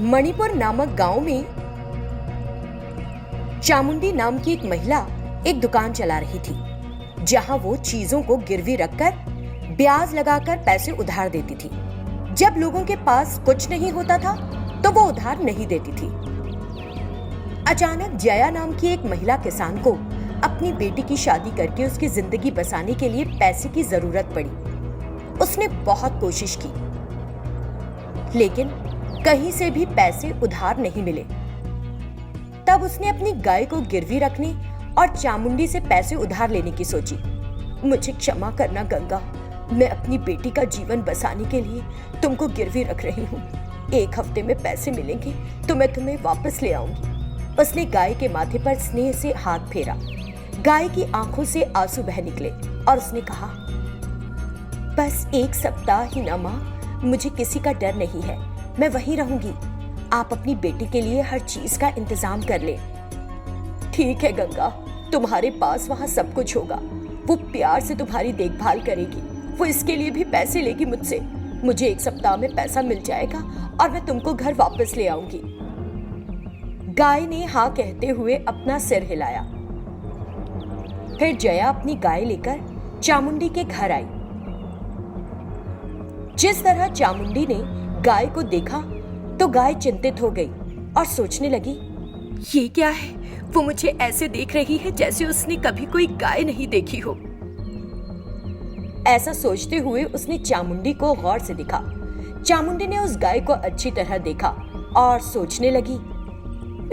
मणिपुर नामक गांव में चामुंडी नाम की एक महिला एक दुकान चला रही थी, जहां वो चीजों को गिरवी रखकर ब्याज लगाकर पैसे उधार देती थी। जब लोगों के पास कुछ नहीं होता था तो वो उधार नहीं देती थी। अचानक जया नाम की एक महिला किसान को अपनी बेटी की शादी करके उसकी जिंदगी बसाने के लिए पैसे की जरूरत पड़ी। उसने बहुत कोशिश की, लेकिन कहीं से भी पैसे उधार नहीं मिले। तब उसने अपनी गाय को गिरवी रखने और चामुंडी से पैसे उधार लेने की सोची। मुझे क्षमा करना गंगा, मैं अपनी बेटी का जीवन बसाने के लिए तुमको गिरवी रख रही हूँ। 1 हफ्ते में पैसे मिलेंगे तो मैं तुम्हें वापस ले आऊंगी। उसने गाय के माथे पर स्नेह से हाथ फेरा। गाय की आंखों से आंसू बह निकले और उसने कहा, बस 1 सप्ताह ही ना माँ, मुझे किसी का डर नहीं है, मैं वहीं रहूंगी। आप अपनी बेटी के लिए हर चीज का इंतजाम कर ले। ठीक है गंगा, तुम्हारे पास वहाँ सब कुछ होगा। वो प्यार से तुम्हारी देखभाल करेगी। वो इसके लिए भी पैसे लेगी मुझसे। मुझे 1 सप्ताह में पैसा मिल जाएगा और मैं तुमको घर वापस ले आऊंगी। गाय ने हाँ कहते हुए अपना सिर हिलाया। फिर जया अपनी गाय लेकर चामुंडी के घर आई। जिस तरह चामुंडी ने गाय को देखा तो गाय चिंतित हो गई और सोचने लगी, ये क्या है? वो मुझे ऐसे देख रही है जैसे उसने कभी कोई गाय नहीं देखी हो। ऐसा सोचते हुए उसने चामुंडी को गौर से देखा। चामुंडी ने उस गाय को अच्छी तरह देखा और सोचने लगी,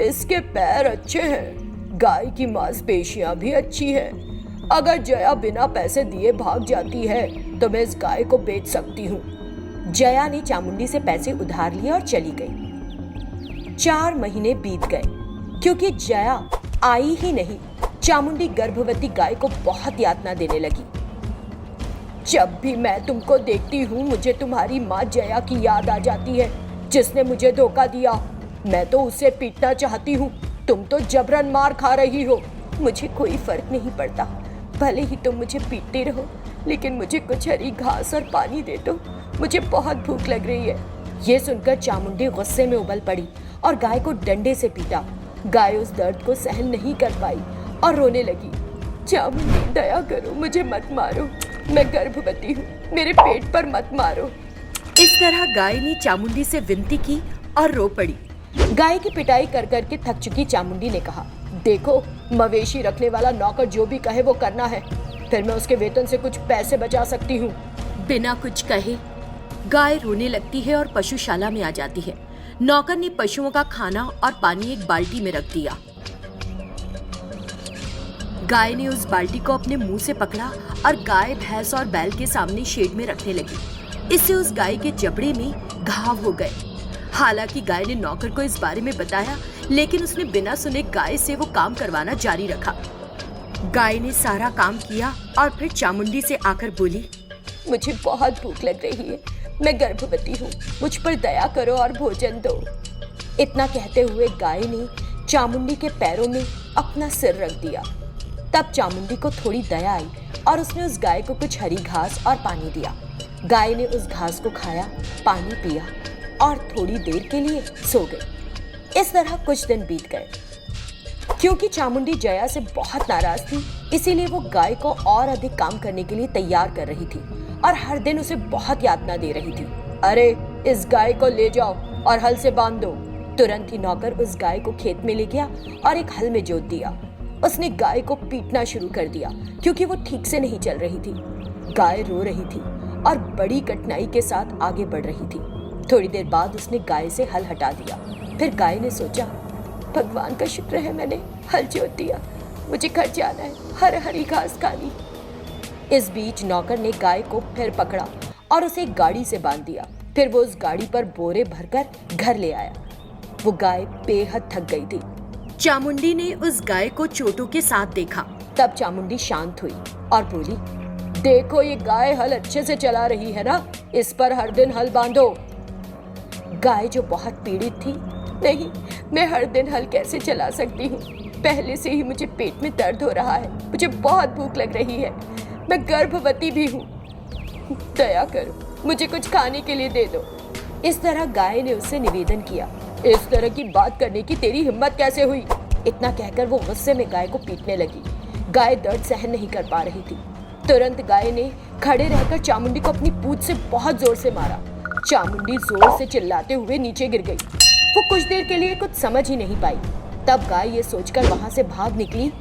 इसके पैर अच्छे हैं, गाय की मांसपेशियां भी अच्छी है। अगर जया बिना पैसे दिए भाग जाती है तो मैं इस गाय को बेच सकती हूँ। जया ने चामुंडी से पैसे उधार लिए और चली गई। 4 महीने बीत गए। क्योंकि जया आई ही नहीं, चामुंडी गर्भवती गाय को बहुत यातना देने लगी। जब भी मैं तुमको देखती हूँ मुझे तुम्हारी माँ जया की याद आ जाती है, जिसने मुझे धोखा दिया। मैं तो उसे पीटना चाहती हूँ, तुम तो जबरन मार खा रही हो। मुझे कोई फर्क नहीं पड़ता, भले ही तुम मुझे पीटते रहो, लेकिन मुझे कुछ हरी घास और पानी दे दो, मुझे बहुत भूख लग रही है। ये सुनकर चामुंडी गुस्से में उबल पड़ी और गाय को डंडे से पीटा। गाय उस दर्द को सहन नहीं कर पाई और रोने लगी। चामुंडी दया करो, मुझे मत मारो, मैं गर्भवती हूँ, मेरे पेट पर मत मारो। इस तरह गाय ने चामुंडी से विनती की और रो पड़ी। गाय की पिटाई कर करके थक चुकी चामुंडी ने कहा, देखो, मवेशी रखने वाला नौकर जो भी कहे वो करना है, फिर मैं उसके वेतन से कुछ पैसे बचा सकती हूँ। बिना कुछ कहे गाय रोने लगती है और पशुशाला में आ जाती है। नौकर ने पशुओं का खाना और पानी एक बाल्टी में रख दिया। गाय ने उस बाल्टी को अपने मुंह से पकड़ा और गाय, भैंस और बैल के सामने शेड में रखने लगी। इससे उस गाय के जबड़े में घाव हो गए। हालांकि गाय ने नौकर को इस बारे में बताया, लेकिन उसने बिना सुने गाय से वो काम करवाना जारी रखा। गाय ने सारा काम किया और फिर चामुंडी से आकर बोली, मुझे बहुत भूख लग रही है, मैं गर्भवती हूँ, मुझ पर दया करो और भोजन दो। इतना कहते हुए गाय ने चामुंडी के पैरों में अपना सिर रख दिया। तब चामुंडी को थोड़ी दया आई और उसने उस गाय को कुछ हरी घास और पानी दिया। गाय ने उस घास को खाया, पानी पिया और थोड़ी देर के लिए सो गई। इस तरह कुछ दिन बीत गए। क्योंकि चामुंडी जया से बहुत नाराज थी, इसीलिए वो गाय को और अधिक काम करने के लिए तैयार कर रही थी और हर दिन उसे बहुत यातना दे रही थी। अरे, इस गाय को ले जाओ और हल से बांध दो। तुरंत ही नौकर उस गाय को खेत में ले गया और एक हल में जोत दिया। उसने गाय को पीटना शुरू कर दिया क्योंकि वो ठीक से नहीं चल रही थी। गाय रो रही थी और बड़ी कठिनाई के साथ आगे बढ़ रही थी। थोड़ी देर बाद उसने गाय से हल हटा दिया। फिर गाय ने सोचा, भगवान का शुक्र है मैंने हल जोत दिया, मुझे घर जाना है, हर हरी घास खानी। इस बीच नौकर ने गाय को फिर पकड़ा और उसे एक गाड़ी से बांध दिया। फिर वो उस गाड़ी पर बोरे भरकर घर ले आया। वो गाय बेहद थक गई थी। चामुंडी ने उस गाय को चोटों के साथ देखा। तब चामुंडी शांत हुई और बोली, देखो, ये गाय हल अच्छे से चला रही है ना, इस पर हर दिन हल बांधो। गाय जो बहुत पीड़ित थी, नहीं, मैं हर दिन हल कैसे चला सकती हूँ, पहले से ही मुझे पेट में दर्द हो रहा है, मुझे बहुत भूख लग रही है, मैं गर्भवती भी हूँ, दया करो, मुझे कुछ खाने के लिए दे दो। इस तरह गाय ने उससे निवेदन किया। इस तरह की बात करने की तेरी हिम्मत कैसे हुई? इतना कहकर वो गुस्से में गाय को पीटने लगी। गाय दर्द सहन नहीं कर पा रही थी। तुरंत गाय ने खड़े रहकर चामुंडी को अपनी पूंछ से बहुत जोर से मारा। चामुंडी जोर से चिल्लाते हुए नीचे गिर गई। वो कुछ देर के लिए कुछ समझ ही नहीं पाई। तब गाय ये सोचकर वहां से भाग निकली,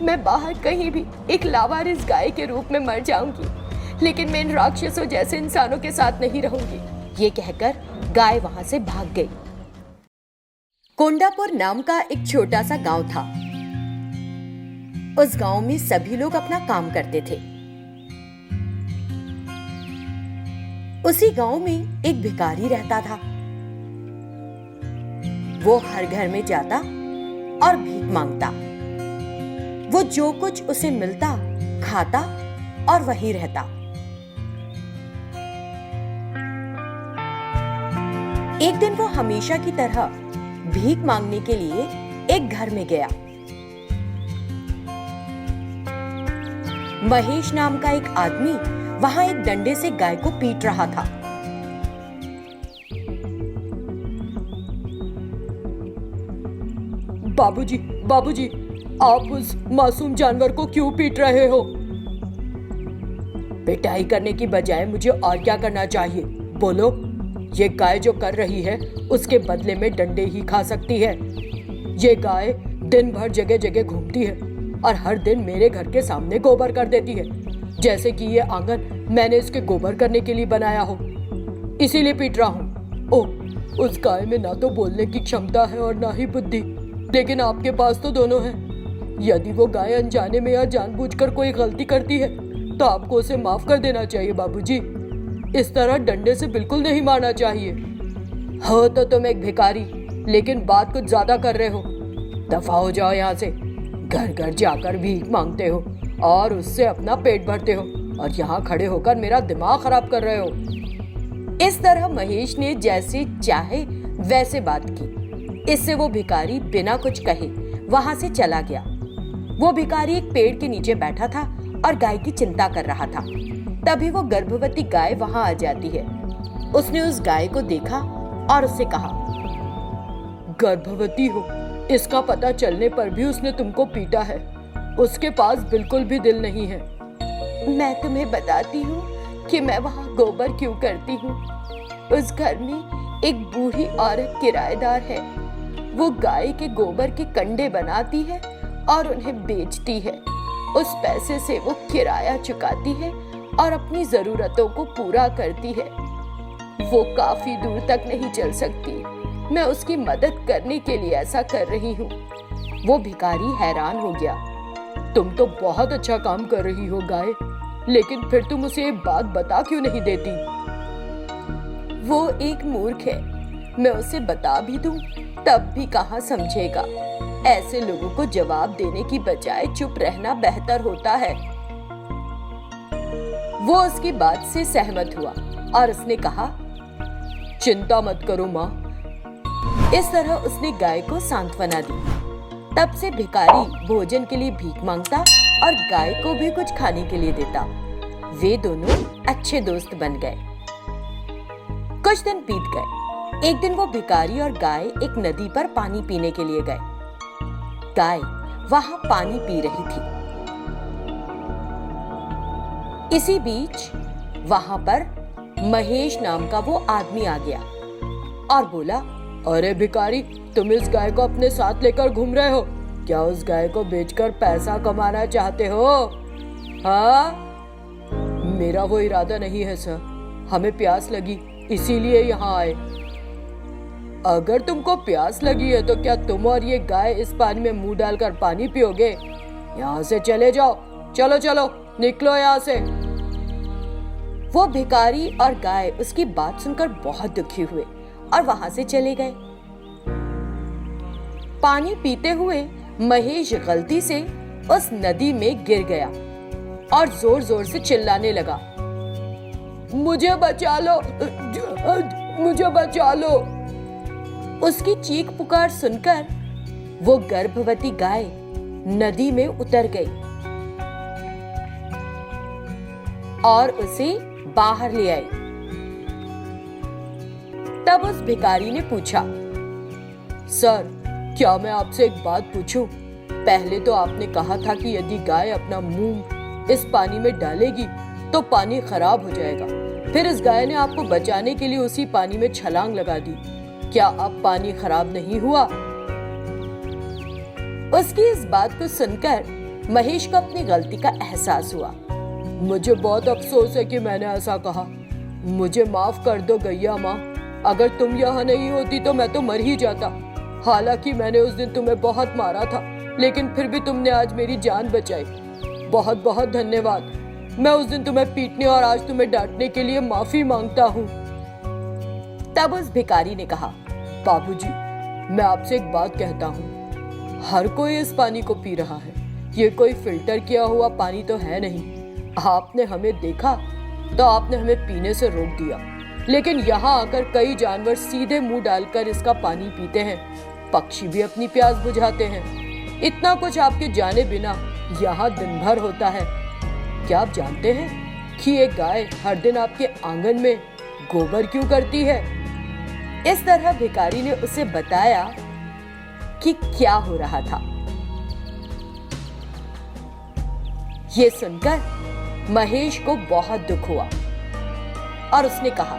मैं बाहर कहीं भी एक लावारिस गाय के रूप में मर जाऊंगी, लेकिन मैं इन राक्षसों जैसे इंसानों के साथ नहीं रहूंगी। ये कहकर गाय वहां से भाग गई। कोंडापुर नाम का एक छोटा सा गांव था। उस गांव में सभी लोग अपना काम करते थे। उसी गांव में एक भिखारी रहता था। वो हर घर में जाता और भीख मांगता। वो जो कुछ उसे मिलता खाता और वहीं रहता। एक दिन वो हमेशा की तरह भीख मांगने के लिए एक घर में गया। महेश नाम का एक आदमी वहां एक डंडे से गाय को पीट रहा था। बाबूजी, बाबूजी, आप उस मासूम जानवर को क्यों पीट रहे हो? पिटाई करने की बजाय मुझे और क्या करना चाहिए? बोलो। ये गाय जो कर रही है उसके बदले में डंडे ही खा सकती है। ये गाय दिन भर जगह जगह घूमती है और हर दिन मेरे घर के सामने गोबर कर देती है, जैसे कि ये आंगन मैंने इसके गोबर करने के लिए बनाया हो, इसीलिए पीट रहा हूँ। ओह, उस गाय में ना तो बोलने की क्षमता है और ना ही बुद्धि, लेकिन आपके पास तो दोनों है। यदि वो गाय अनजाने में या जानबूझकर कोई गलती करती है तो आपको उसे माफ कर देना चाहिए बाबूजी। इस तरह डंडे से बिल्कुल नहीं मारना चाहिए। हो तो तुम एक भिखारी, लेकिन बात कुछ ज्यादा कर रहे हो। दफा हो जाओ यहाँ से। घर घर जाकर भीख मांगते हो और उससे अपना पेट भरते हो, और यहाँ खड़े होकर मेरा दिमाग खराब कर रहे हो। इस तरह महेश ने जैसे चाहे वैसे बात की। इससे वो भिखारी बिना कुछ कहे वहां से चला गया। वो भिखारी एक पेड़ के नीचे बैठा था और गाय की चिंता कर रहा था। तभी वो गर्भवती गाय वहां आ जाती है। उसने उस गाय को देखा और उससे कहा, गर्भवती हो, इसका पता चलने पर भी उसने तुमको पीटा है। उसके पास बिल्कुल भी दिल नहीं है। मैं तुम्हें बताती हूँ कि मैं वहाँ गोबर क्यों करती हूँ। उस घर में एक बूढ़ी औरत किराएदार है। वो गाय के गोबर के कंडे बनाती है और उन्हें बेचती है। उस पैसे से वो किराया चुकाती है और अपनी जरूरतों को पूरा करती है। वो काफी दूर तक नहीं चल सकती। मैं उसकी मदद करने के लिए ऐसा कर रही हूँ। वो भिखारी हैरान हो गया। तुम तो बहुत अच्छा काम कर रही हो गाय, लेकिन फिर तुम उसे ये बात बता क्यों नहीं देती? वो एक मूर्ख है। मैं उसे बता भी दूं तब भी कहाँ समझेगा। ऐसे लोगों को जवाब देने की बजाय चुप रहना बेहतर होता है। वो उसकी बात से सहमत हुआ और उसने कहा, चिंता मत करो माँ। इस तरह उसने गाय को सांत्वना दी। तब से भिखारी भोजन के लिए भीख मांगता और गाय को भी कुछ खाने के लिए देता। वे दोनों अच्छे दोस्त बन गए। कुछ दिन बीत गए। एक दिन वो भिखारी और गाय एक नदी पर पानी पीने के लिए गए। गाय वहां पानी पी रही थी। इसी बीच वहां पर महेश नाम का वो आदमी आ गया और बोला, अरे भिखारी, तुम इस गाय को अपने साथ लेकर घूम रहे हो? क्या उस गाय को बेचकर पैसा कमाना चाहते हो? हाँ? मेरा वो इरादा नहीं है सर। हमें प्यास लगी इसीलिए यहाँ आए। अगर तुमको प्यास लगी है तो क्या तुम और ये गाय इस पानी में मुंह डालकर पानी पियोगे? यहाँ से चले जाओ। चलो चलो, निकलो यहाँ से। वो भिखारी और गाय उसकी बात सुनकर बहुत दुखी हुए और वहां से चले गए। पानी पीते हुए महेश गलती से उस नदी में गिर गया और जोर जोर से चिल्लाने लगा, मुझे बचा लो, मुझे बचा लो। उसकी चीख पुकार सुनकर वो गर्भवती गाय नदी में उतर गई और उसे बाहर ले आई। तब उस भिखारी ने पूछा, सर, क्या मैं आपसे एक बात पूछूं? पहले तो आपने कहा था कि यदि गाय अपना मुंह इस पानी में डालेगी तो पानी खराब हो जाएगा। फिर इस गाय ने आपको बचाने के लिए उसी पानी में छलांग लगा दी। क्या अब पानी खराब नहीं हुआ? उसकी इस बात को सुनकर महेश को अपनी गलती का एहसास हुआ। मुझे बहुत अफसोस है कि मैंने ऐसा कहा। मुझे माफ कर दो गैया माँ। अगर तुम यहाँ नहीं होती तो मैं तो मर ही जाता। हालांकि मैंने उस दिन तुम्हें बहुत मारा था, लेकिन फिर भी तुमने आज मेरी जान बचाई। बहुत बहुत धन्यवाद। मैं उस दिन तुम्हें पीटने और आज तुम्हें डांटने के लिए माफी मांगता हूँ। तब उस भिखारी ने कहा, बाबूजी, मैं आपसे एक बात कहता हूँ। हर कोई इस पानी को पी रहा है। ये कोई फिल्टर किया हुआ पानी तो है नहीं। आपने हमें देखा तो आपने हमें पीने से रोक दिया, लेकिन यहाँ आकर कई जानवर सीधे मुंह डालकर इसका पानी पीते हैं। पक्षी भी अपनी प्यास बुझाते हैं। इतना कुछ आपके जाने बिना यहाँ दिन भर होता है। क्या आप जानते हैं कि एक गाय हर दिन आपके आंगन में गोबर क्यों करती है? इस तरह भिखारी ने उसे बताया कि क्या हो रहा था। ये सुनकर महेश को बहुत दुख हुआ और उसने कहा,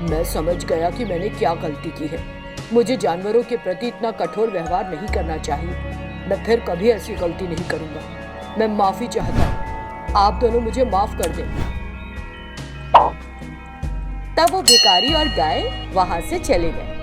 मैं समझ गया कि मैंने क्या गलती की है। मुझे जानवरों के प्रति इतना कठोर व्यवहार नहीं करना चाहिए। मैं फिर कभी ऐसी गलती नहीं करूंगा। मैं माफी चाहता हूं। आप दोनों मुझे माफ कर दें। तब वो भिखारी और गाय वहां से चले गए।